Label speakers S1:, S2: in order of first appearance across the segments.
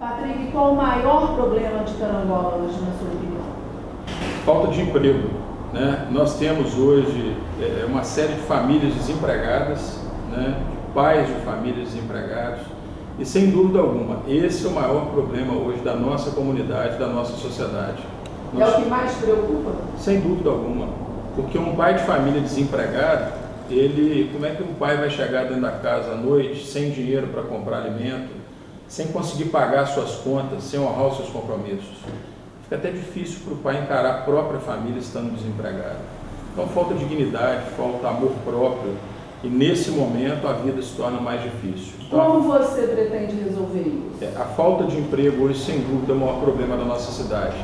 S1: Patrick, qual o maior problema de Carangola hoje, na sua opinião?
S2: Falta de emprego, né? Nós temos hoje uma série de famílias desempregadas, né? De pais de famílias desempregados, e sem dúvida alguma, esse é o maior problema hoje da nossa comunidade, da nossa sociedade.
S1: É o que mais preocupa?
S2: Sem dúvida alguma, porque um pai de família desempregado, como é que um pai vai chegar dentro da casa à noite sem dinheiro para comprar alimento, sem conseguir pagar suas contas, sem honrar os seus compromissos? Fica até difícil para o pai encarar a própria família estando desempregado. Então falta dignidade, falta amor próprio, e nesse momento a vida se torna mais difícil. Então,
S1: como você pretende resolver isso?
S2: A falta de emprego hoje, sem dúvida, é o maior problema da nossa cidade.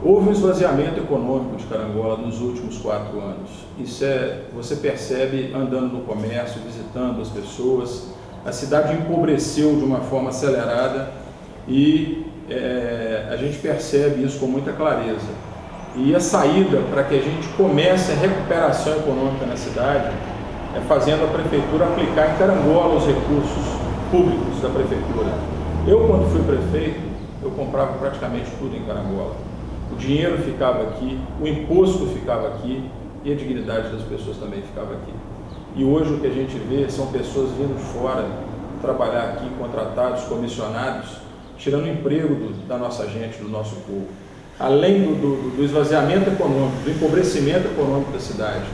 S2: Houve um esvaziamento econômico de Carangola nos últimos 4 anos. Isso você percebe andando no comércio, visitando as pessoas. A cidade empobreceu de uma forma acelerada e a gente percebe isso com muita clareza. E a saída para que a gente comece a recuperação econômica na cidade é fazendo a prefeitura aplicar em Carangola os recursos públicos da prefeitura. Eu, quando fui prefeito, eu comprava praticamente tudo em Carangola. O dinheiro ficava aqui, o imposto ficava aqui e a dignidade das pessoas também ficava aqui. E hoje o que a gente vê são pessoas vindo de fora trabalhar aqui, contratados, comissionados, tirando o emprego da nossa gente, do nosso povo. Além do esvaziamento econômico, do empobrecimento econômico da cidade,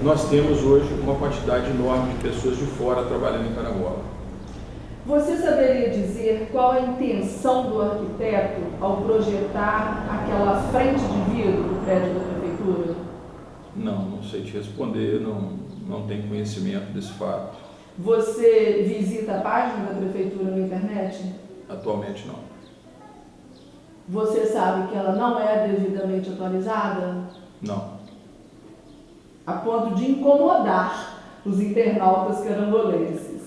S2: nós temos hoje uma quantidade enorme de pessoas de fora trabalhando em Carangola.
S1: Você saberia dizer qual a intenção do arquiteto ao projetar aquela frente de vidro do prédio da prefeitura?
S2: Não sei te responder, não tenho conhecimento desse fato.
S1: Você visita a página da prefeitura na internet?
S2: Atualmente não.
S1: Você sabe que ela não é devidamente atualizada?
S2: Não.
S1: A ponto de incomodar os internautas carangolenses.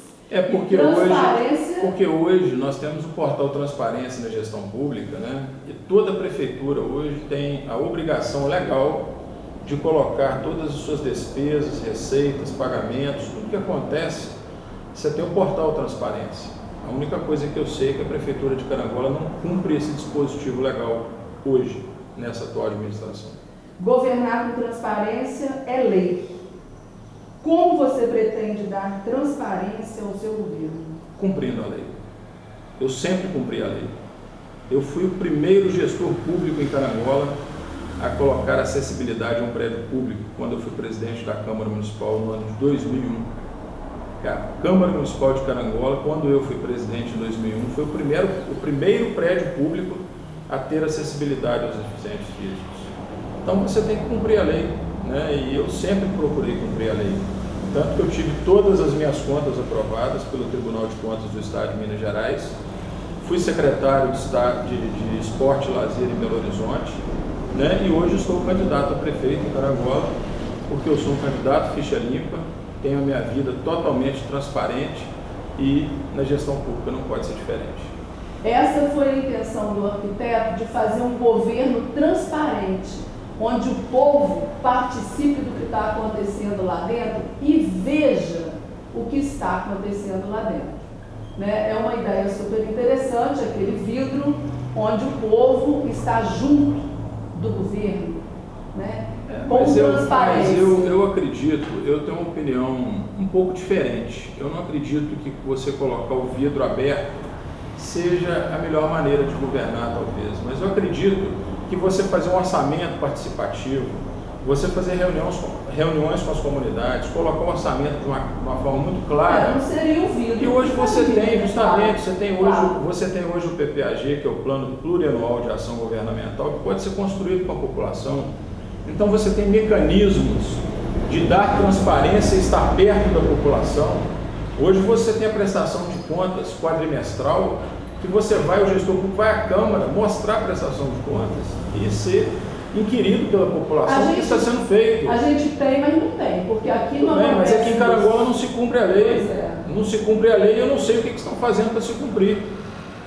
S2: Porque hoje nós temos o portal Transparência na Gestão Pública, né? E toda prefeitura hoje tem a obrigação legal de colocar todas as suas despesas, receitas, pagamentos, tudo que acontece, você tem o portal Transparência. A única coisa que eu sei é que a Prefeitura de Carangola não cumpre esse dispositivo legal hoje, nessa atual administração.
S1: Governar com transparência é lei. Como você pretende dar transparência ao seu governo?
S2: Cumprindo a lei. Eu sempre cumpri a lei. Eu fui o primeiro gestor público em Carangola a colocar acessibilidade a um prédio público quando eu fui presidente da Câmara Municipal no ano de 2001. A Câmara Municipal de Carangola, quando eu fui presidente em 2001, foi o primeiro prédio público a ter acessibilidade aos deficientes físicos. Então você tem que cumprir a lei, né? E eu sempre procurei cumprir a lei. Tanto que eu tive todas as minhas contas aprovadas pelo Tribunal de Contas do Estado de Minas Gerais, fui secretário de Esporte e Lazer em Belo Horizonte, né? E hoje estou candidato a prefeito em Carangola, porque eu sou um candidato ficha limpa, tenho a minha vida totalmente transparente e na gestão pública não pode ser diferente.
S1: Essa foi a intenção do arquiteto, de fazer um governo transparente, onde o povo participe do que está acontecendo lá dentro e veja o que está acontecendo lá dentro. Né? É uma ideia super interessante, aquele vidro onde o povo está junto do governo, né? Com transparência.
S2: Mas eu acredito, eu tenho uma opinião um pouco diferente. Eu não acredito que você colocar o vidro aberto seja a melhor maneira de governar, talvez. Mas eu acredito que você fazer um orçamento participativo, você fazer reuniões com as comunidades, colocar o orçamento de uma forma muito clara.
S1: Não seria um vidro.
S2: E hoje você tem, justamente, você tem hoje o PPAG, que é o Plano Plurianual de Ação Governamental, que pode ser construído com a população. Então você tem mecanismos de dar transparência e estar perto da população. Hoje você tem a prestação de contas quadrimestral, que o gestor público vai à Câmara mostrar a prestação de contas e ser inquirido pela população o que está sendo feito.
S1: A gente tem, mas não tem, porque aqui não é.
S2: Mas aqui em Carangola não se cumpre a lei. Não se cumpre a lei e eu não sei o que estão fazendo para se cumprir.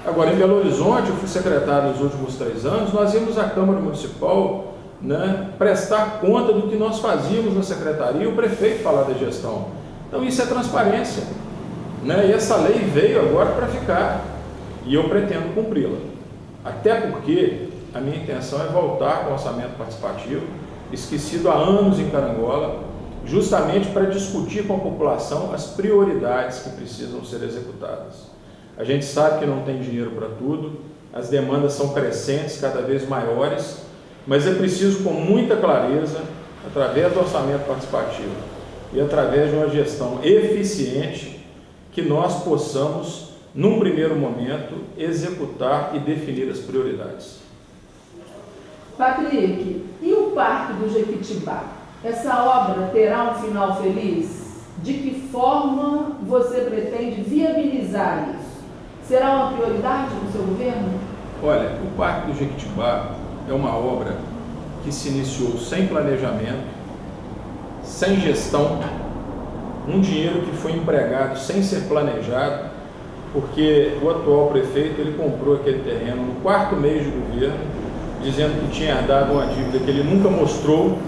S2: Agora, em Belo Horizonte, eu fui secretário nos últimos 3 anos, nós íamos à Câmara Municipal, né, prestar conta do que nós fazíamos na secretaria e o prefeito falar da gestão. Então isso é transparência, né? E essa lei veio agora para ficar. e eu pretendo cumpri-la. Até porque a minha intenção é voltar com o orçamento participativo, esquecido há anos em Carangola, justamente para discutir com a população as prioridades que precisam ser executadas. A gente sabe que não tem dinheiro para tudo, as demandas são crescentes, cada vez maiores, mas é preciso, com muita clareza, através do orçamento participativo e através de uma gestão eficiente, que nós possamos, num primeiro momento, executar e definir as prioridades.
S1: Patrick, e o Parque do Jequitibá? Essa obra terá um final feliz? De que forma você pretende viabilizar isso? Será uma prioridade no seu governo?
S2: Olha, o Parque do Jequitibá é uma obra que se iniciou sem planejamento, sem gestão, um dinheiro que foi empregado sem ser planejado, porque o atual prefeito ele comprou aquele terreno no 4º mês de governo, dizendo que tinha herdado uma dívida que ele nunca mostrou,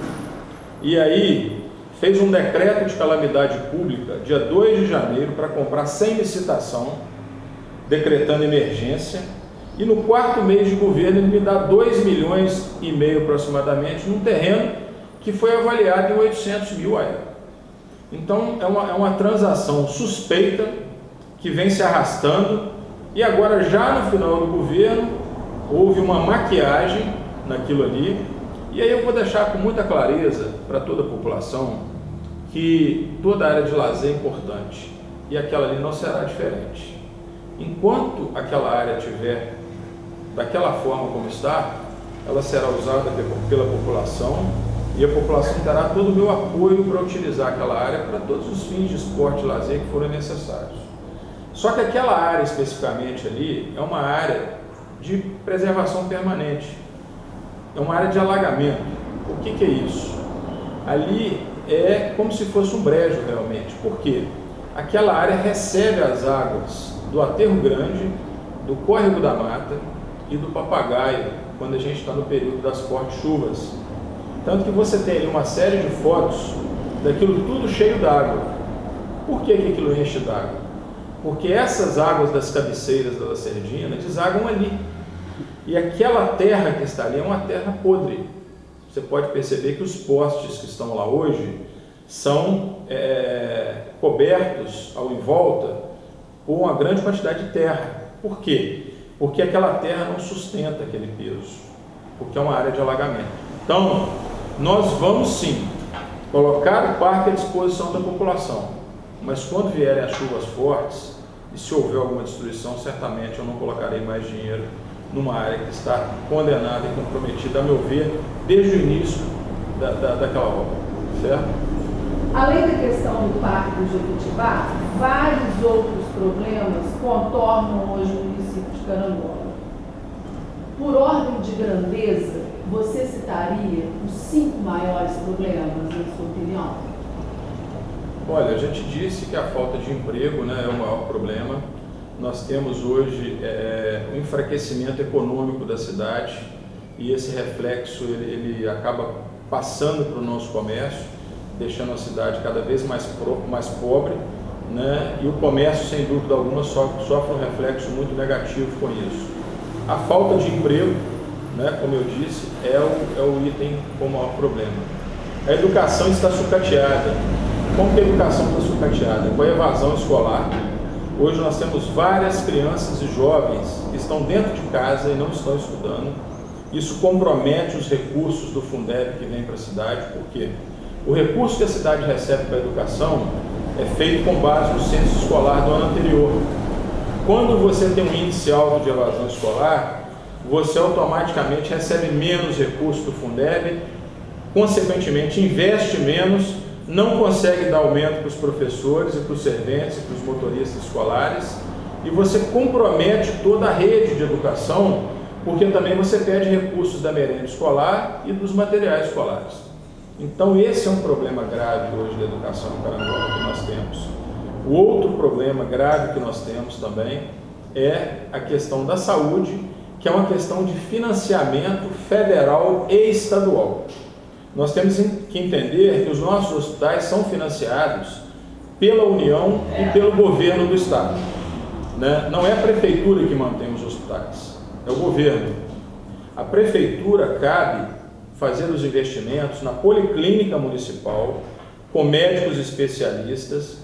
S2: e aí fez um decreto de calamidade pública, dia 2 de janeiro, para comprar sem licitação, decretando emergência, e no 4º mês de governo ele me dá 2,5 milhões aproximadamente, num terreno que foi avaliado em 800 mil a época. Então é uma transação suspeita, que vem se arrastando, e agora já no final do governo, houve uma maquiagem naquilo ali, e aí eu vou deixar com muita clareza para toda a população que toda a área de lazer é importante, e aquela ali não será diferente. Enquanto aquela área estiver daquela forma como está, ela será usada pela população, e a população terá todo o meu apoio para utilizar aquela área para todos os fins de esporte e lazer que forem necessários. Só que aquela área especificamente ali é uma área de preservação permanente, é uma área de alagamento. O que é isso? Ali é como se fosse um brejo realmente. Por quê? Aquela área recebe as águas do Aterro Grande, do Córrego da Mata e do Papagaio, quando a gente está no período das fortes chuvas. Tanto que você tem ali uma série de fotos daquilo tudo cheio d'água. Por que aquilo enche d'água? Porque essas águas das cabeceiras da Lacerdina desaguam ali. E aquela terra que está ali é uma terra podre. Você pode perceber que os postes que estão lá hoje são cobertos ao em volta por uma grande quantidade de terra. Por quê? Porque aquela terra não sustenta aquele peso, porque é uma área de alagamento. Então, nós vamos sim colocar o parque à disposição da população, mas quando vierem as chuvas fortes, e se houver alguma destruição, certamente eu não colocarei mais dinheiro numa área que está condenada e comprometida, a meu ver, desde o início daquela obra, certo?
S1: Além da questão do Parque do Jequitibá, vários outros problemas contornam hoje o município de Carangola. Por ordem de grandeza, você citaria os 5 maiores problemas, na sua opinião?
S2: Olha, a gente disse que a falta de emprego, né, é o maior problema. Nós temos hoje o enfraquecimento econômico da cidade, e esse reflexo ele acaba passando para o nosso comércio, deixando a cidade cada vez mais pobre, né? E o comércio, sem dúvida alguma, sofre um reflexo muito negativo com isso. A falta de emprego, né, como eu disse, é o item com o maior problema. A educação está sucateada. Como que a educação está sucateada? Com a evasão escolar. Hoje nós temos várias crianças e jovens que estão dentro de casa e não estão estudando. Isso compromete os recursos do Fundeb que vem para a cidade, porque o recurso que a cidade recebe para a educação é feito com base no censo escolar do ano anterior. Quando você tem um índice alto de evasão escolar, você automaticamente recebe menos recursos do Fundeb, consequentemente investe menos, não consegue dar aumento para os professores e para os serventes e para os motoristas escolares, e você compromete toda a rede de educação, porque também você perde recursos da merenda escolar e dos materiais escolares. Então esse é um problema grave hoje da educação em Carangola que nós temos. O outro problema grave que nós temos também é a questão da saúde, que é uma questão de financiamento federal e estadual. Nós temos que entender que os nossos hospitais são financiados pela União e pelo governo do Estado. né? Não é a prefeitura que mantém os hospitais, é o governo. A prefeitura cabe fazer os investimentos na policlínica municipal, com médicos especialistas,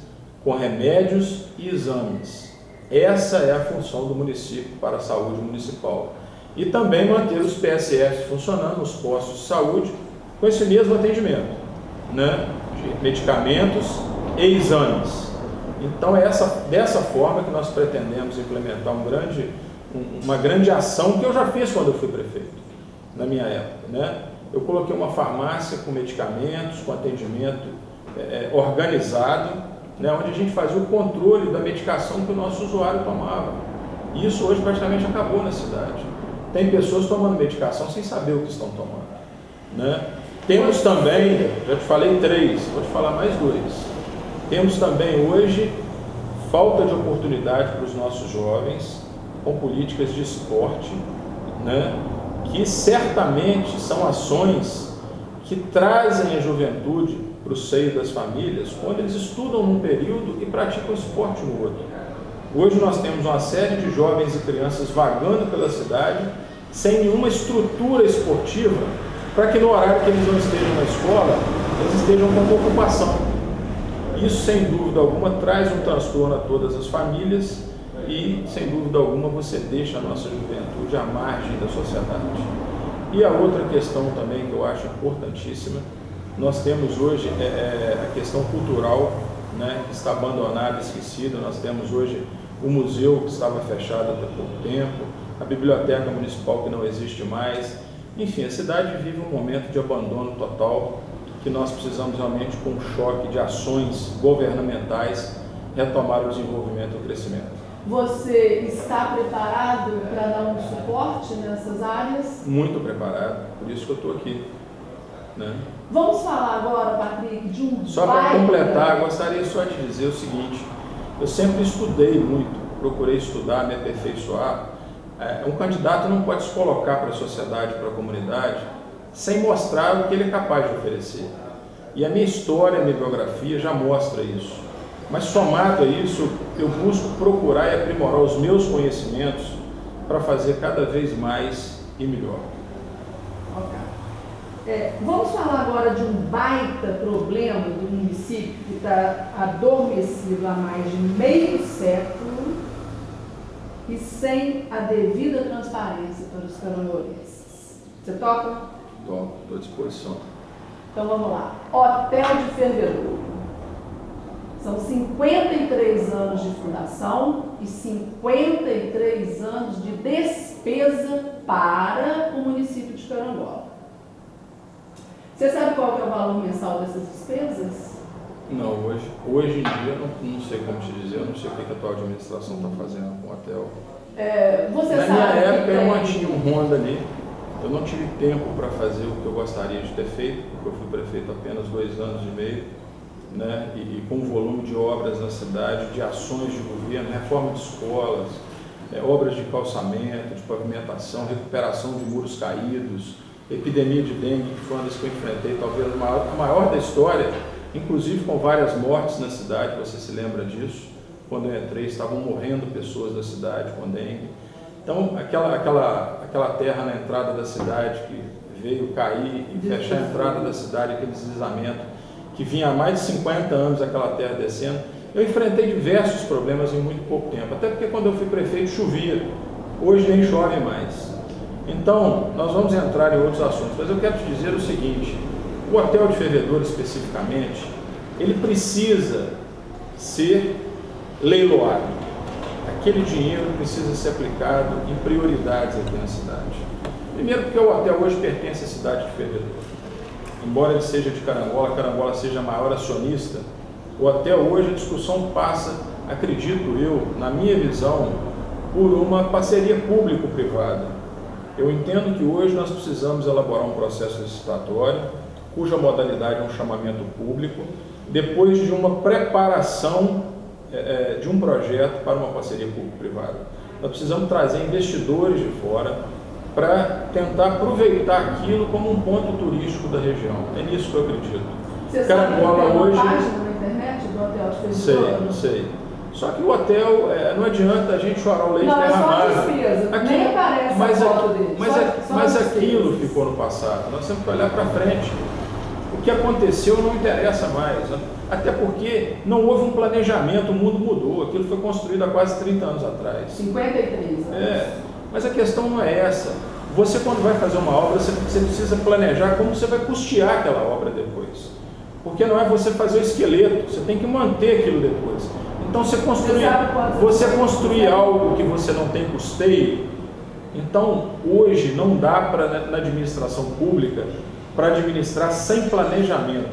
S2: com remédios e exames. Essa é a função do município para a saúde municipal. E também manter os PSFs funcionando, os postos de saúde, com esse mesmo atendimento, né? De medicamentos e exames. Então é dessa forma que nós pretendemos implementar uma grande ação que eu já fiz quando eu fui prefeito, na minha época, né? Eu coloquei uma farmácia com medicamentos, com atendimento organizado, né? Onde a gente fazia o controle da medicação que o nosso usuário tomava. E isso hoje praticamente acabou na cidade. Tem pessoas tomando medicação sem saber o que estão tomando, né? Temos também, já te falei 3, vou te falar mais 2. Temos também hoje falta de oportunidade para os nossos jovens com políticas de esporte, né? Que certamente são ações que trazem a juventude para o seio das famílias quando eles estudam num período e praticam esporte no outro. Hoje nós temos uma série de jovens e crianças vagando pela cidade sem nenhuma estrutura esportiva para que no horário que eles não estejam na escola, eles estejam com uma ocupação. Isso, sem dúvida alguma, traz um transtorno a todas as famílias e, sem dúvida alguma, você deixa a nossa juventude à margem da sociedade. E a outra questão também que eu acho importantíssima, nós temos hoje a questão cultural, né, que está abandonada, esquecida. Nós temos hoje o museu que estava fechado até pouco tempo, a biblioteca municipal que não existe mais. Enfim, a cidade vive um momento de abandono total que nós precisamos realmente, com um choque de ações governamentais, retomar o desenvolvimento e o crescimento.
S1: Você está preparado para dar um suporte nessas áreas?
S2: Muito preparado, por isso que eu estou aqui, né?
S1: Vamos falar agora, Patrick, de um
S2: Só para completar, gostaria só de dizer o seguinte: eu sempre estudei muito, procurei estudar, me aperfeiçoar. Um candidato não pode se colocar para a sociedade, para a comunidade, sem mostrar o que ele é capaz de oferecer. E a minha história, a minha biografia já mostra isso. Mas somado a isso, eu busco procurar e aprimorar os meus conhecimentos para fazer cada vez mais e melhor.
S1: Ok. Vamos falar agora de um baita problema do município que está adormecido há mais de meio século e sem a devida transparência para os carangolenses. Você topa?
S2: Estou à disposição.
S1: Então vamos lá. Hotel de Fervedouro. São 53 anos de fundação e 53 anos de despesa para o município de Carangola. Você sabe qual que é o valor mensal dessas despesas?
S2: Não, hoje em dia, não sei como te dizer, eu não sei o que a tua administração está fazendo com o hotel.
S1: Você
S2: Na
S1: sabe
S2: minha época,
S1: que
S2: eu mantinha um Honda ali. Eu não tive tempo para fazer o que eu gostaria de ter feito, porque eu fui prefeito apenas 2 anos e meio, né? E com um volume de obras na cidade, de ações de governo, reforma de escolas, obras de calçamento, de pavimentação, recuperação de muros caídos, epidemia de dengue, que foi uma das que eu enfrentei, talvez a maior da história, inclusive com várias mortes na cidade. Você se lembra disso? Quando eu entrei, estavam morrendo pessoas da cidade com dengue. Então, aquela terra na entrada da cidade que veio cair e fechar a entrada da cidade, aquele deslizamento, que vinha há mais de 50 anos aquela terra descendo, eu enfrentei diversos problemas em muito pouco tempo, até porque quando eu fui prefeito chovia, hoje nem chove mais. Então, nós vamos entrar em outros assuntos, mas eu quero te dizer o seguinte: o Hotel de Fervedouro especificamente, ele precisa ser leiloado. Aquele dinheiro precisa ser aplicado em prioridades aqui na cidade. Primeiro porque o hotel hoje pertence à cidade de Fervedouro. Embora ele seja de Carangola, Carangola seja a maior acionista, o hotel hoje a discussão passa, acredito eu, na minha visão, por uma parceria público-privada. Eu entendo que hoje nós precisamos elaborar um processo licitatório, cuja modalidade é um chamamento público, depois de uma preparação de um projeto para uma parceria público-privada. Nós precisamos trazer investidores de fora para tentar aproveitar aquilo como um ponto turístico da região. É nisso que eu acredito.
S1: Você sabe que tem uma página na internet do Hotel de Fervedouro?
S2: Sei. Só que o hotel, não adianta a gente chorar o leite derramado.
S1: Não, é só despesa, nem aparece a foto dele.
S2: Mas aquilo ficou no passado, nós temos que olhar para frente. O que aconteceu não interessa mais, até porque não houve um planejamento, o mundo mudou, aquilo foi construído há quase 30 anos atrás.
S1: 53 anos.
S2: Mas a questão não é essa. Você, quando vai fazer uma obra, você precisa planejar como você vai custear aquela obra depois. Porque não é você fazer o esqueleto, você tem que manter aquilo depois. Então, você construir algo que você não tem custeio, então, hoje, não dá para, na administração pública, para administrar sem planejamento.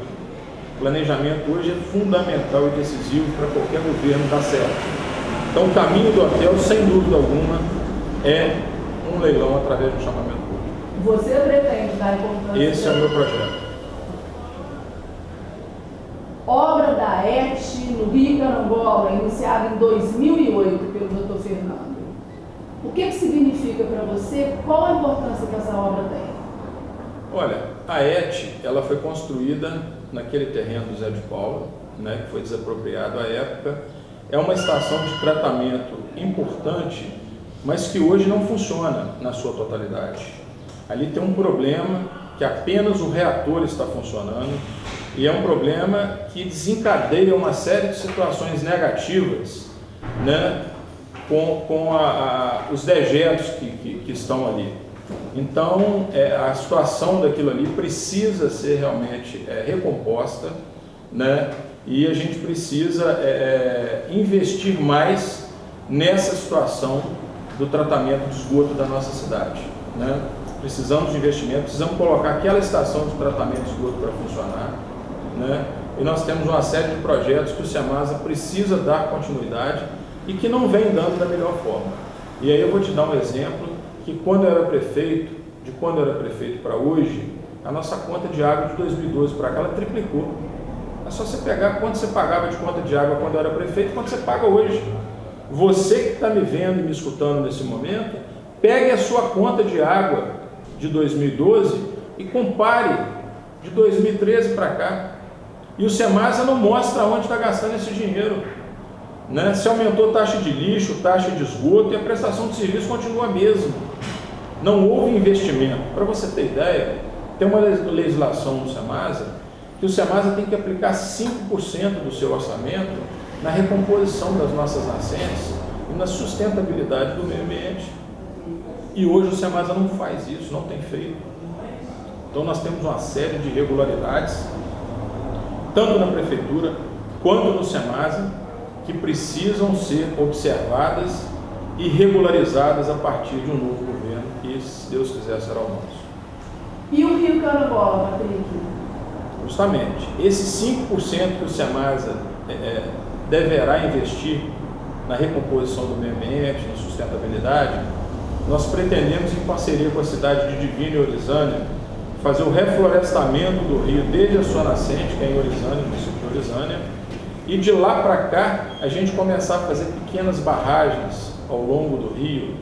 S2: Planejamento hoje é fundamental e decisivo para qualquer governo dar certo. Então, o caminho do hotel, sem dúvida alguma, é um leilão através do chamamento público.
S1: Você pretende dar importância?
S2: Esse é o meu projeto.
S1: Obra da ET no Rio Carangola, iniciada em 2008 pelo Dr. Fernando. O que significa para você? Qual a importância que essa obra tem?
S2: Olha, a ET, ela foi construída naquele terreno do Zé de Paula, né, que foi desapropriado à época. É uma estação de tratamento importante, mas que hoje não funciona na sua totalidade. Ali tem um problema que apenas o reator está funcionando, e é um problema que desencadeia uma série de situações negativas, né, com os dejetos que estão ali. Então, a situação daquilo ali precisa ser realmente recomposta, né, e a gente precisa investir mais nessa situação do tratamento de esgoto da nossa cidade, né? Precisamos de investimento, precisamos colocar aquela estação de tratamento de esgoto para funcionar, né? E nós temos uma série de projetos que o SEMASA precisa dar continuidade e que não vem dando da melhor forma. E aí eu vou te dar um exemplo que quando eu era prefeito, de quando eu era prefeito para hoje, a nossa conta de água de 2012 para cá, ela triplicou. É só você pegar quanto você pagava de conta de água quando eu era prefeito e quanto você paga hoje. Você que está me vendo e me escutando nesse momento, pegue a sua conta de água de 2012 e compare de 2013 para cá. E o SEMASA não mostra onde está gastando esse dinheiro, né? Se aumentou taxa de lixo, taxa de esgoto, e a prestação de serviço continua a mesma. Não houve investimento. Para você ter ideia, tem uma legislação no SEMASA que o SEMASA tem que aplicar 5% do seu orçamento na recomposição das nossas nascentes e na sustentabilidade do meio ambiente. E hoje o SEMASA não faz isso, não tem feito. Então nós temos uma série de irregularidades, tanto na prefeitura quanto no SEMASA, que precisam ser observadas e regularizadas a partir de um novo governo, que, se Deus quiser, será o nosso.
S1: E o Rio Carangola, Patrick?
S2: Justamente, esse 5% que o SEMASA deverá investir na recomposição do meio ambiente, na sustentabilidade, nós pretendemos, em parceria com a cidade de Divina e Orizânia, fazer o reflorestamento do rio desde a sua nascente, que é em Orizânia, no município de Orizânia, e de lá para cá a gente começar a fazer pequenas barragens ao longo do rio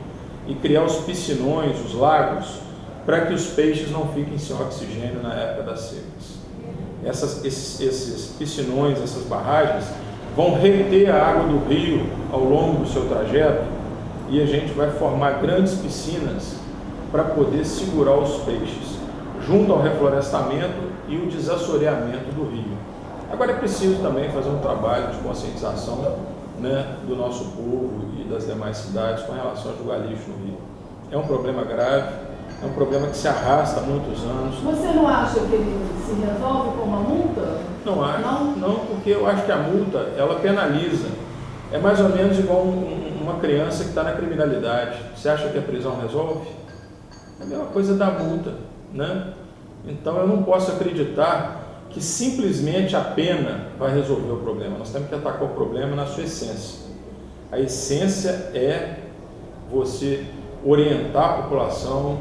S2: e criar os piscinões, os lagos, para que os peixes não fiquem sem oxigênio na época das secas. Esses piscinões, essas barragens, vão reter a água do rio ao longo do seu trajeto e a gente vai formar grandes piscinas para poder segurar os peixes, junto ao reflorestamento e o desassoreamento do rio. Agora é preciso também fazer um trabalho de conscientização, né, do nosso povo e das demais cidades com relação a jogar lixo no rio. É um problema grave, é um problema que se arrasta há muitos anos.
S1: Você não acha que ele se resolve com uma multa?
S2: Não acho, não, porque eu acho que a multa, ela penaliza. É mais ou menos igual uma criança que está na criminalidade. Você acha que a prisão resolve? É a mesma coisa da multa, né? Então eu não posso acreditar que simplesmente a pena vai resolver o problema. Nós temos que atacar o problema na sua essência. A essência é você orientar a população,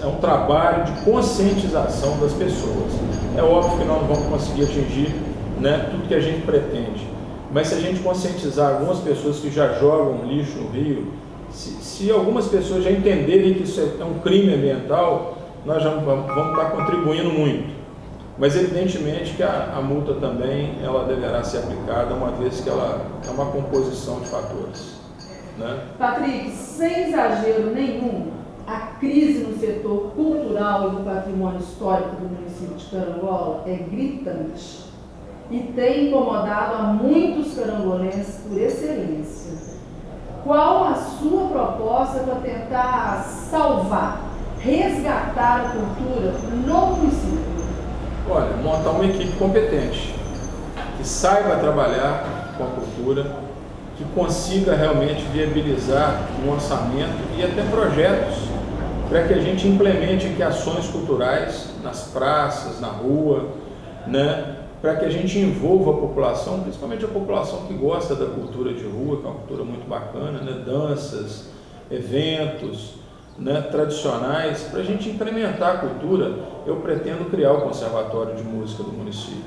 S2: é um trabalho de conscientização das pessoas. É óbvio que nós não vamos conseguir atingir, né, tudo que a gente pretende, mas se a gente conscientizar algumas pessoas que já jogam lixo no rio, se algumas pessoas já entenderem que isso é um crime ambiental, nós já vamos estar contribuindo muito. Mas evidentemente que a multa também ela deverá ser aplicada, uma vez que ela é uma composição de fatores, né?
S1: Patrick, sem exagero nenhum, a crise no setor cultural e do patrimônio histórico do município de Carangola é gritante e tem incomodado a muitos carangolenses por excelência. Qual a sua proposta para tentar salvar, resgatar a cultura no município?
S2: Olha, montar uma equipe competente, que saiba trabalhar com a cultura, que consiga realmente viabilizar um orçamento e até projetos para que a gente implemente aqui ações culturais nas praças, na rua, né? Para que a gente envolva a população, principalmente a população que gosta da cultura de rua, que é uma cultura muito bacana, né? Danças, eventos, né? Tradicionais. Para a gente implementar a cultura, eu pretendo criar o Conservatório de Música do município.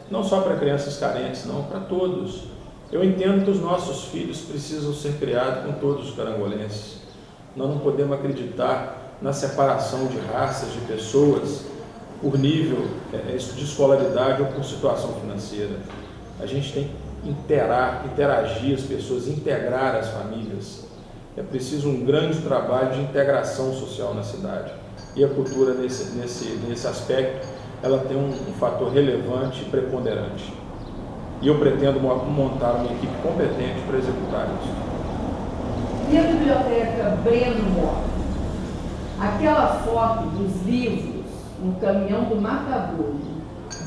S2: Não só para crianças carentes, não, para todos. Eu entendo que os nossos filhos precisam ser criados com todos os carangolenses. Nós não podemos acreditar na separação de raças, de pessoas, por nível de escolaridade ou por situação financeira. A gente tem que interagir as pessoas, integrar as famílias. É preciso um grande trabalho de integração social na cidade. E a cultura, nesse aspecto, ela tem um fator relevante e preponderante. E eu pretendo montar uma equipe competente para executar isso.
S1: E a biblioteca Breno Mota? Aquela foto dos livros no caminhão do Matadouro,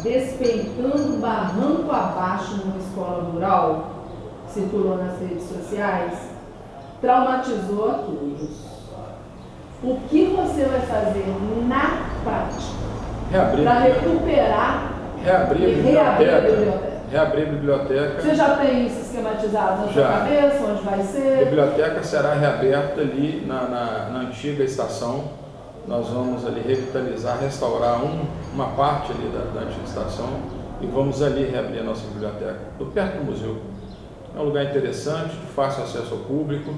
S1: despencando barranco abaixo numa escola rural, que circulou nas redes sociais, traumatizou a todos. O que você vai fazer na prática para recuperar reabrir a biblioteca?
S2: Reabrir a biblioteca.
S1: Você já tem isso esquematizado na sua cabeça, onde vai ser?
S2: A biblioteca será reaberta ali na antiga estação. Nós vamos ali revitalizar, restaurar uma parte ali da antiga estação e vamos ali reabrir a nossa biblioteca, perto do museu. É um lugar interessante, de fácil acesso ao público,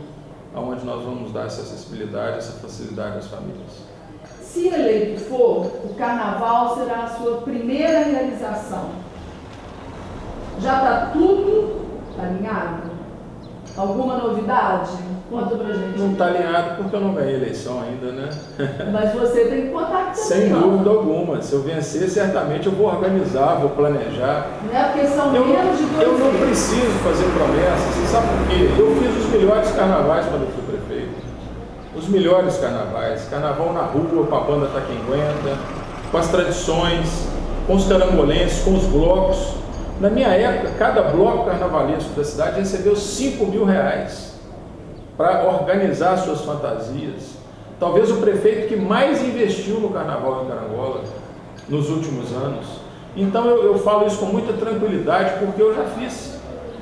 S2: onde nós vamos dar essa acessibilidade, essa facilidade às famílias.
S1: Se eleito for, o carnaval será a sua primeira realização. Já está tudo alinhado? Alguma novidade? Conta pra gente.
S2: Não está alinhado porque eu não ganhei eleição ainda, né?
S1: Mas você tem que contar que
S2: sem dúvida alguma. Se eu vencer, certamente eu vou organizar, vou planejar.
S1: Não é porque são menos de 2
S2: Eu não preciso fazer promessas. Você sabe por quê? Eu fiz os melhores carnavais quando eu fui prefeito. Os melhores carnavais. Carnaval na rua, com a banda Tá Quem Aguenta, com as tradições, com os carangolenses, com os blocos. Na minha época, cada bloco carnavalesco da cidade recebeu R$5.000 para organizar suas fantasias. Talvez o prefeito que mais investiu no carnaval em Carangola nos últimos anos. Então eu falo isso com muita tranquilidade porque eu já fiz.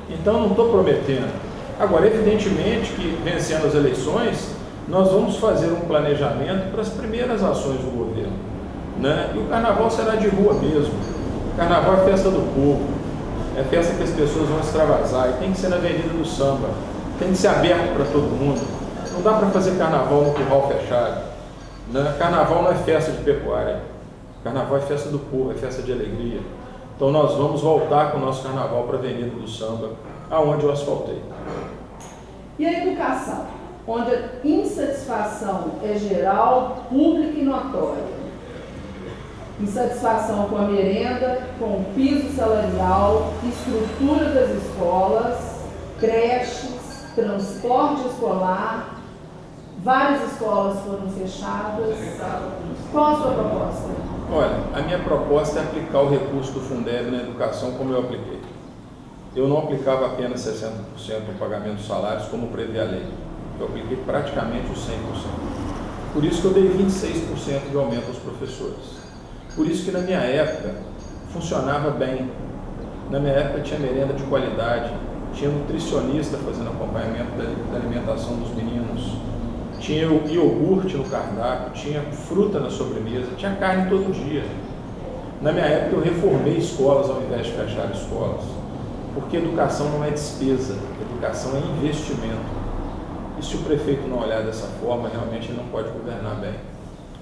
S2: Então não estou prometendo. Agora, evidentemente que vencendo as eleições, nós vamos fazer um planejamento para as primeiras ações do governo, né? E o carnaval será de rua mesmo. O carnaval é festa do povo. É festa que as pessoas vão extravasar e tem que ser na Avenida do Samba, tem que ser aberto para todo mundo. Não dá para fazer carnaval no curral fechado, né? Carnaval não é festa de pecuária, carnaval é festa do povo, é festa de alegria. Então nós vamos voltar com o nosso carnaval para a Avenida do Samba, aonde eu asfaltei.
S1: E a educação, onde a insatisfação é geral, pública e notória. Insatisfação com a merenda, com o piso salarial, estrutura das escolas, creches, transporte escolar, várias escolas foram fechadas. Qual a sua proposta?
S2: Olha, a minha proposta é aplicar o recurso do Fundeb na educação como eu apliquei. Eu não aplicava apenas 60% do pagamento dos salários como prevê a lei. Eu apliquei praticamente os 100%. Por isso que eu dei 26% de aumento aos professores. Por isso que na minha época funcionava bem. Na minha época tinha merenda de qualidade, tinha nutricionista fazendo acompanhamento da alimentação dos meninos, tinha iogurte no cardápio, tinha fruta na sobremesa, tinha carne todo dia. Na minha época eu reformei escolas ao invés de fechar escolas, porque educação não é despesa, educação é investimento. E se o prefeito não olhar dessa forma, realmente ele não pode governar bem.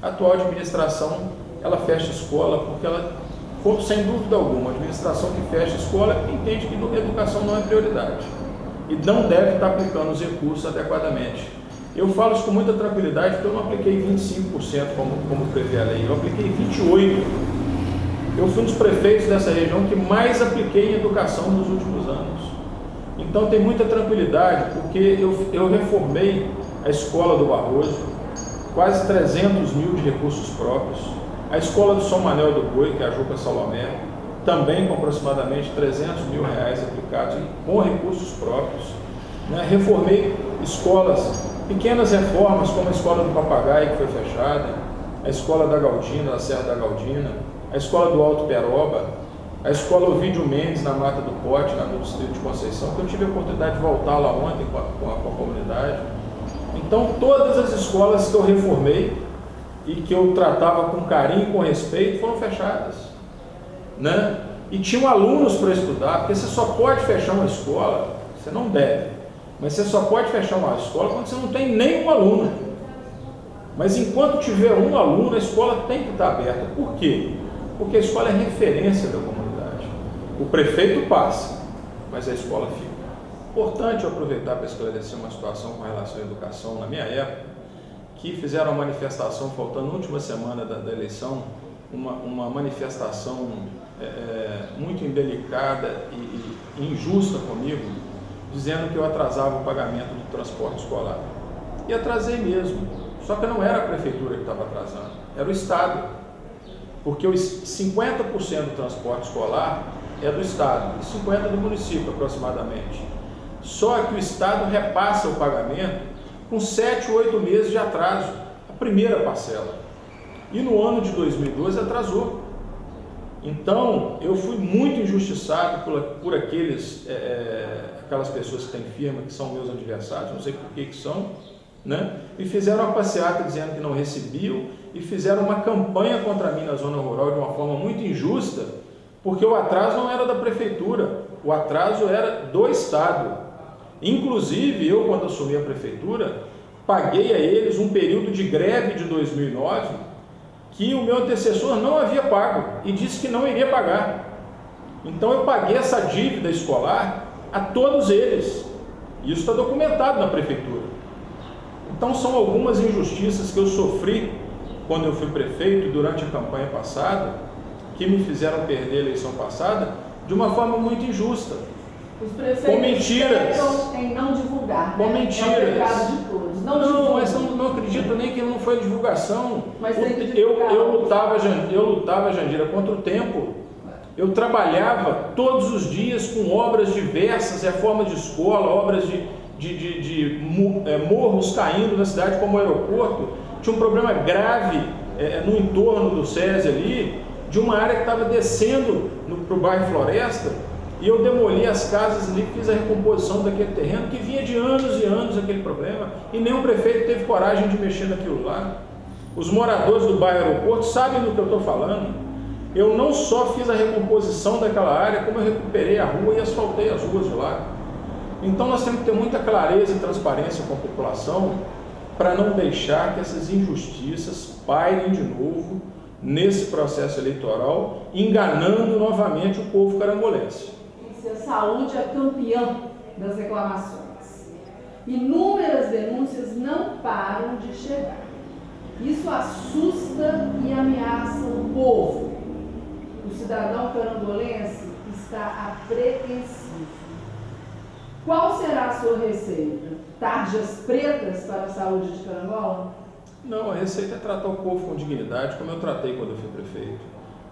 S2: A atual administração ela fecha a escola porque ela sem dúvida alguma, a administração que fecha a escola entende que a educação não é prioridade e não deve estar aplicando os recursos adequadamente. Eu falo isso com muita tranquilidade porque eu não apliquei 25% como prevê a lei, eu apliquei 28%. Eu fui um dos prefeitos dessa região que mais apliquei em educação nos últimos anos. Então tem muita tranquilidade, porque eu reformei a escola do Barroso, quase 300 mil de recursos próprios, a escola do São Manuel do Boi, que é a Juca Salomé, também com aproximadamente 300 mil reais aplicados com recursos próprios. Né? Reformei escolas, pequenas reformas, como a escola do Papagaio, que foi fechada, a escola da Galdina, da Serra da Galdina, a escola do Alto Peroba, a escola Ovídio Mendes, na Mata do Pote, no distrito de Conceição, que eu tive a oportunidade de voltar lá ontem com a comunidade. Então, todas as escolas que eu reformei e que eu tratava com carinho e com respeito foram fechadas. Né? E tinham alunos para estudar, porque você só pode fechar uma escola, você não deve, mas você só pode fechar uma escola quando você não tem nenhum aluno. Mas enquanto tiver um aluno, a escola tem que estar aberta. Por quê? Porque a escola é referência da comunidade. O prefeito passa, mas a escola fica. Importante eu aproveitar para esclarecer uma situação com relação à educação na minha época, que fizeram uma manifestação, faltando a última semana da eleição, uma manifestação muito indelicada e injusta comigo, dizendo que eu atrasava o pagamento do transporte escolar. E atrasei mesmo, só que não era a prefeitura que estava atrasando, era o Estado. Porque os 50% do transporte escolar é do Estado e 50% do município aproximadamente. Só que o Estado repassa o pagamento com 7 ou 8 meses de atraso, a primeira parcela. E no ano de 2012 atrasou. Então, eu fui muito injustiçado por aquelas pessoas que têm firma, que são meus adversários, não sei por que são, né? E fizeram uma passeata dizendo que não recebiam e fizeram uma campanha contra mim na zona rural de uma forma muito injusta, porque o atraso não era da prefeitura, o atraso era do Estado. Inclusive, eu, quando assumi a prefeitura, paguei a eles um período de greve de 2009 que o meu antecessor não havia pago e disse que não iria pagar. Então eu paguei essa dívida escolar a todos eles. Isso está documentado na prefeitura. Então são algumas injustiças que eu sofri quando eu fui prefeito durante a campanha passada, que me fizeram perder a eleição passada de uma forma muito injusta.
S1: Os prefeitos
S2: com mentiras,
S1: em não divulgar,
S2: com
S1: né?
S2: mentiras.
S1: É o pecado de todos.
S2: Não, mas não acredito nem que não foi divulgação.
S1: Mas tem que divulgar.
S2: Eu lutava, Jandira, contra o tempo. Eu trabalhava todos os dias com obras diversas, reforma de escola, obras de morros caindo na cidade, como o aeroporto. Tinha um problema grave no entorno do SESI ali, de uma área que estava descendo para o bairro Floresta, e eu demoli as casas ali, fiz a recomposição daquele terreno, que vinha de anos e anos aquele problema, e nenhum prefeito teve coragem de mexer naquilo lá. Os moradores do bairro Aeroporto sabem do que eu estou falando. Eu não só fiz a recomposição daquela área, como eu recuperei a rua e asfaltei as ruas de lá. Então nós temos que ter muita clareza e transparência com a população, para não deixar que essas injustiças pairem de novo nesse processo eleitoral, enganando novamente o povo carangolense.
S1: A saúde é campeã das reclamações. Inúmeras denúncias não param de chegar. Isso assusta e ameaça o povo. O cidadão carangolense está apreensivo. Qual será a sua receita? Tarjas pretas para a saúde de Carangola?
S2: Não, a receita é tratar o povo com dignidade, como eu tratei quando eu fui prefeito.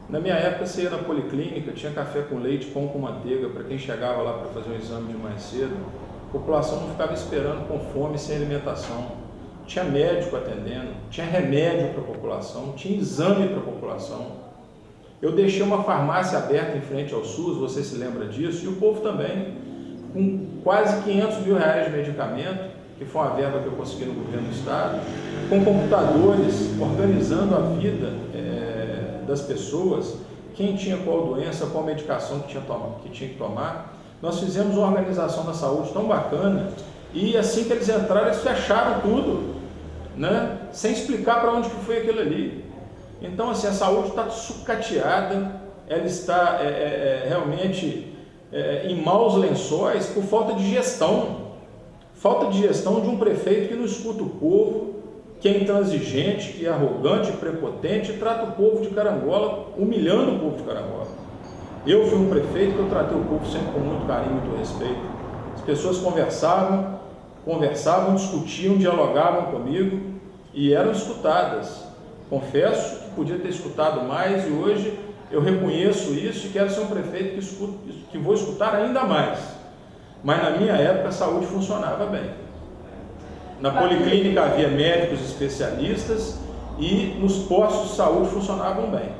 S2: Na minha época, você ia na policlínica, tinha café com leite, pão com manteiga, para quem chegava lá para fazer um exame de mais cedo. A população não ficava esperando com fome, sem alimentação. Tinha médico atendendo, tinha remédio para a população, tinha exame para a população. Eu deixei uma farmácia aberta em frente ao SUS, você se lembra disso, e o povo também, com quase 500 mil reais de medicamento, que foi uma verba que eu consegui no governo do estado, com computadores, organizando a vida das pessoas, quem tinha qual doença, qual medicação que tinha que tomar. Nós fizemos uma organização da saúde tão bacana, e assim que eles entraram, eles fecharam tudo, né? Sem explicar para onde que foi aquilo ali. Então, assim, a saúde está sucateada, ela está realmente em maus lençóis por falta de gestão. Falta de gestão de um prefeito que não escuta o povo, que é intransigente, que é arrogante, prepotente, e trata o povo de Carangola, humilhando o povo de Carangola. Eu fui um prefeito que eu tratei o povo sempre com muito carinho, muito respeito. As pessoas conversavam, discutiam, dialogavam comigo e eram escutadas. Confesso que podia ter escutado mais e hoje eu reconheço isso e quero ser um prefeito que vou escutar ainda mais. Mas na minha época a saúde funcionava bem. Na policlínica havia médicos especialistas e nos postos de saúde funcionavam bem.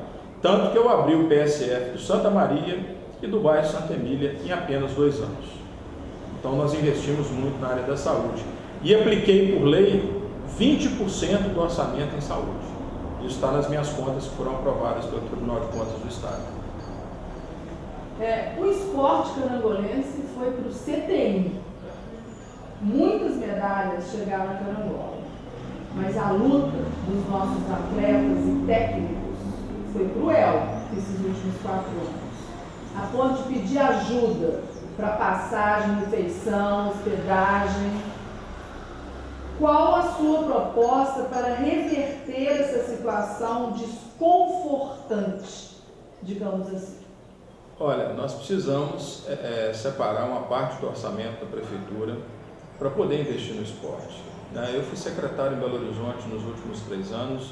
S2: Tanto que eu abri o PSF do Santa Maria e do bairro Santa Emília em apenas 2 anos. Então nós investimos muito na área da saúde. E apliquei por lei 20% do orçamento em saúde. Isso está nas minhas contas que foram aprovadas pelo Tribunal de Contas do Estado.
S1: O esporte carangolense foi para o CTI. Muitas medalhas chegaram a Carangola, mas a luta dos nossos atletas e técnicos foi cruel nesses últimos 4 anos, a ponto de pedir ajuda para passagem, refeição, hospedagem. Qual a sua proposta para reverter essa situação desconfortante, digamos assim?
S2: Olha, nós precisamos separar uma parte do orçamento da prefeitura para poder investir no esporte. Eu fui secretário em Belo Horizonte nos últimos 3 anos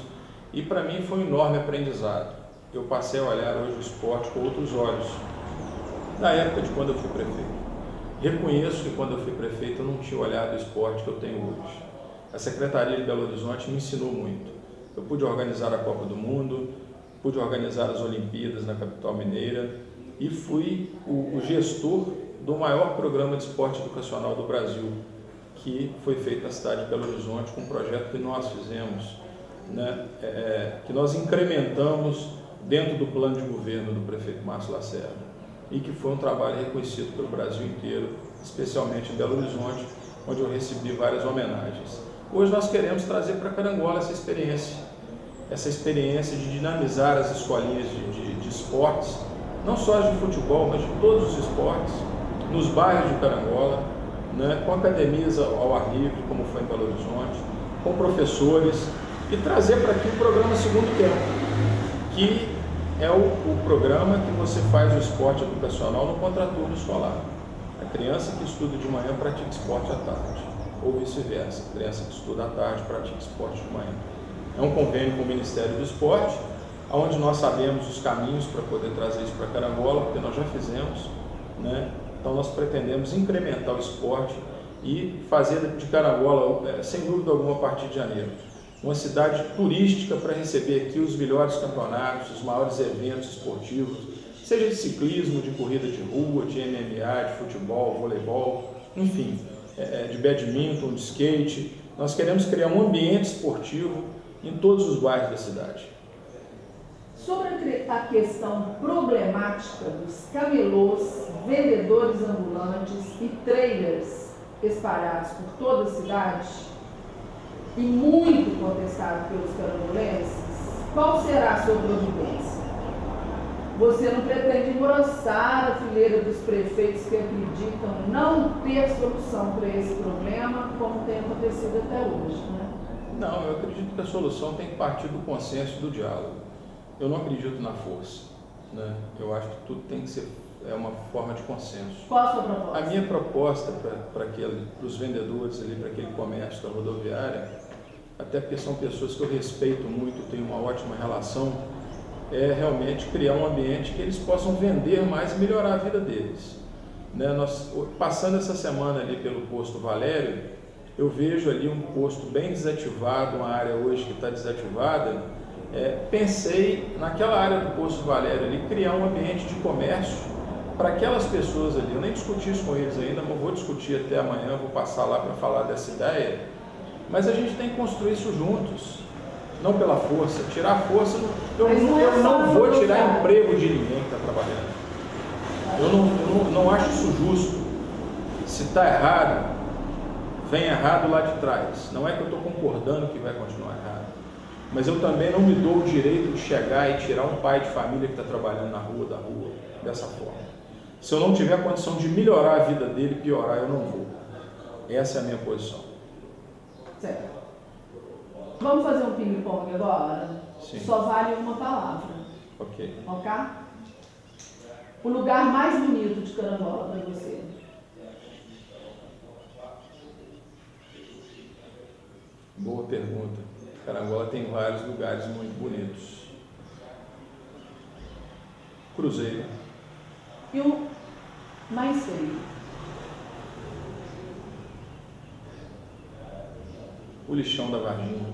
S2: e para mim foi um enorme aprendizado. Eu passei a olhar hoje o esporte com outros olhos, na época de quando eu fui prefeito. Reconheço que quando eu fui prefeito eu não tinha olhado o esporte que eu tenho hoje. A Secretaria de Belo Horizonte me ensinou muito. Eu pude organizar a Copa do Mundo, pude organizar as Olimpíadas na capital mineira e fui o gestor do maior programa de esporte educacional do Brasil, que foi feito na cidade de Belo Horizonte com um projeto que nós fizemos, que nós incrementamos dentro do plano de governo do prefeito Márcio Lacerda e que foi um trabalho reconhecido pelo Brasil inteiro, especialmente em Belo Horizonte, onde eu recebi várias homenagens. Hoje nós queremos trazer para Carangola essa experiência de dinamizar as escolinhas de esportes, não só as de futebol, mas de todos os esportes, nos bairros de Carangola, com academias ao ar livre, como foi em Belo Horizonte, com professores, e trazer para aqui o programa Segundo Tempo, que é o programa que você faz o esporte educacional no contraturno escolar. A criança que estuda de manhã pratica esporte à tarde, ou vice-versa, a criança que estuda à tarde pratica esporte de manhã. É um convênio com o Ministério do Esporte, onde nós sabemos os caminhos para poder trazer isso para Carangola, porque nós já fizemos, Então nós pretendemos incrementar o esporte e fazer de Carangola, sem dúvida alguma, a partir de janeiro, uma cidade turística para receber aqui os melhores campeonatos, os maiores eventos esportivos, seja de ciclismo, de corrida de rua, de MMA, de futebol, voleibol, enfim, de badminton, de skate. Nós queremos criar um ambiente esportivo em todos os bairros da cidade.
S1: Sobre a questão problemática dos camelôs, vendedores ambulantes e trailers espalhados por toda a cidade, e muito contestado pelos carangolenses, qual será a sua providência? Você não pretende engrossar a fileira dos prefeitos que acreditam não ter solução para esse problema, como tem acontecido até hoje,
S2: Não, eu acredito que a solução tem que partir do consenso e do diálogo. Eu não acredito na força, Eu acho que tudo tem que ser uma forma de consenso.
S1: Qual a sua proposta?
S2: A minha proposta para os vendedores ali, para aquele comércio da rodoviária, até porque são pessoas que eu respeito muito, tenho uma ótima relação, é realmente criar um ambiente que eles possam vender mais e melhorar a vida deles. Nós, passando essa semana ali pelo posto Valério, eu vejo ali um posto bem desativado, uma área hoje que está desativada. Pensei naquela área do posto Valério ali, criar um ambiente de comércio para aquelas pessoas ali. Eu nem discuti isso com eles ainda, mas vou discutir até amanhã, vou passar lá para falar dessa ideia. Mas a gente tem que construir isso juntos, não pela força. Tirar a força, eu não vou tirar emprego de ninguém que está trabalhando. Eu não acho isso justo. Se está errado, vem errado lá de trás. Não é que eu estou concordando que vai continuar errado. Mas eu também não me dou o direito de chegar e tirar um pai de família que está trabalhando na rua, da rua, dessa forma. Se eu não tiver a condição de melhorar a vida dele, piorar, eu não vou. Essa é a minha posição.
S1: Certo. Vamos fazer um ping-pong agora?
S2: Sim.
S1: Só vale uma palavra.
S2: Ok.
S1: Ok? O lugar mais bonito de Carangola para você?
S2: Boa pergunta. Carangola tem vários lugares muito bonitos. Cruzeiro.
S1: E o mais feio?
S2: O lixão da Varginha.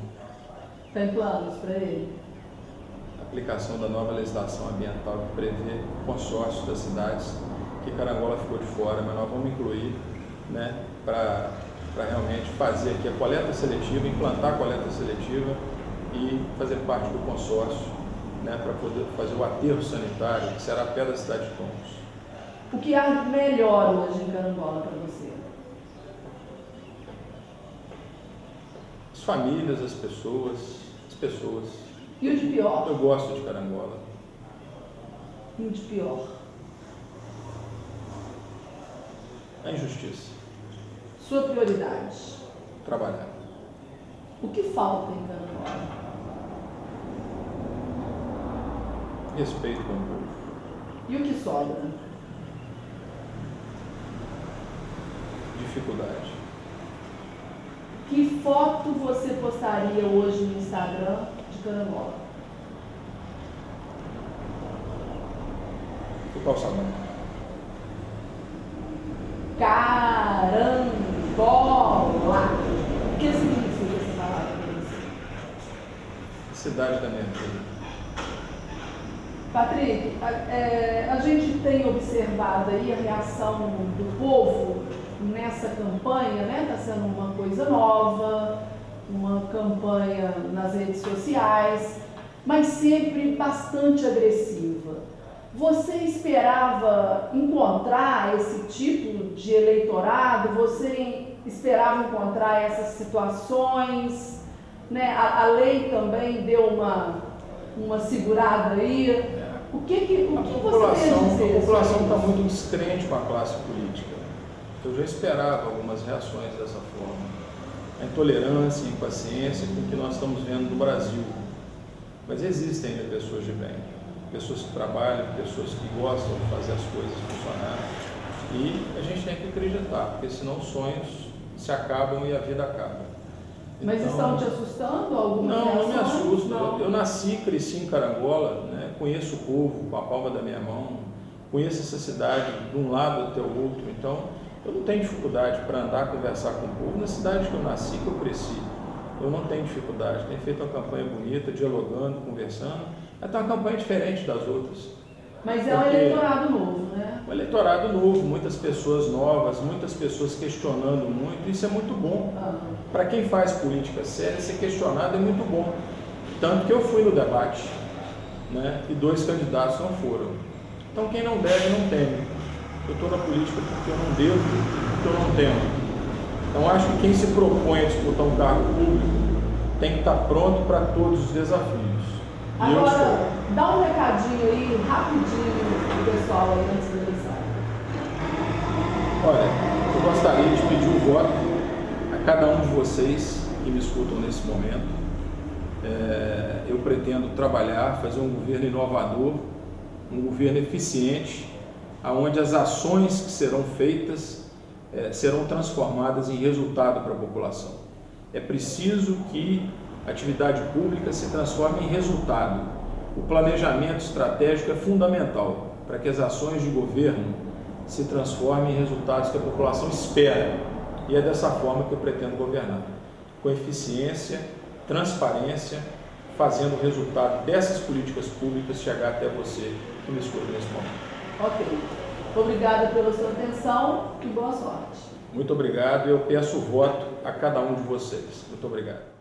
S1: Tem planos para ele?
S2: Aplicação da nova legislação ambiental que prevê consórcios das cidades, que Carangola ficou de fora, mas nós vamos incluir, né, para realmente fazer aqui a coleta seletiva, implantar a coleta seletiva e fazer parte do consórcio, né, para poder fazer o aterro sanitário, que será a pé da cidade de Tombos.
S1: O que há de melhor hoje em Carangola para você?
S2: As famílias, as pessoas.
S1: E o de pior?
S2: Eu gosto de Carangola.
S1: E o de pior?
S2: A injustiça.
S1: Sua prioridade?
S2: Trabalhar.
S1: O que falta em Carangola?
S2: Respeito com o povo.
S1: E o que sobra?
S2: Dificuldade.
S1: Que foto você postaria hoje no Instagram de Carangola?
S2: O calçadão.
S1: Carangola! O que significa essa palavra para você?
S2: Cidade da minha vida.
S1: Patrick, a gente tem observado aí a reação do povo nessa campanha, né? Está sendo uma coisa nova, uma campanha nas redes sociais, mas sempre bastante agressiva. Você esperava encontrar esse tipo de eleitorado? Você esperava encontrar essas situações? Né? A lei também deu uma segurada aí. O que você quer dizer?
S2: A população está muito descrente com a classe política. Eu já esperava algumas reações dessa forma. A intolerância e impaciência com o que nós estamos vendo no Brasil. Mas existem ainda pessoas de bem, pessoas que trabalham, pessoas que gostam de fazer as coisas funcionar. E a gente tem que acreditar, porque senão os sonhos se acabam e a vida acaba.
S1: Mas então, estão te assustando algumas
S2: reações? Não me assusta.
S1: Não.
S2: Eu nasci, cresci em Carangola, né? Conheço o povo com a palma da minha mão, conheço essa cidade de um lado até o outro, então eu não tenho dificuldade para andar, conversar com o povo. Na cidade que eu nasci, que eu cresci, eu não tenho dificuldade. Tenho feito uma campanha bonita, dialogando, conversando. Até uma campanha diferente das outras.
S1: Mas é um eleitorado novo, né?
S2: Um eleitorado novo, muitas pessoas novas, muitas pessoas questionando muito. Isso é muito bom. Para quem faz política séria, ser questionado é muito bom. Tanto que eu fui no debate, né? E 2 candidatos não foram. Então quem não deve, não teme. Eu estou na política porque eu não devo, porque eu não temo. Então acho que quem se propõe a disputar um cargo público tem que estar pronto para todos os desafios.
S1: Agora, dá um recadinho aí, rapidinho, pro pessoal aí antes da eleição.
S2: Olha, eu gostaria de pedir o voto a cada um de vocês que me escutam nesse momento. Eu pretendo trabalhar, fazer um governo inovador, um governo eficiente, onde as ações que serão feitas serão transformadas em resultado para a população. É preciso que a atividade pública se transforme em resultado. O planejamento estratégico é fundamental para que as ações de governo se transformem em resultados que a população espera. E é dessa forma que eu pretendo governar. Com eficiência, transparência, fazendo o resultado dessas políticas públicas chegar até você que me escuta nesse momento.
S1: Ok. Obrigada pela sua atenção e boa sorte.
S2: Muito obrigado e eu peço o voto a cada um de vocês. Muito obrigado.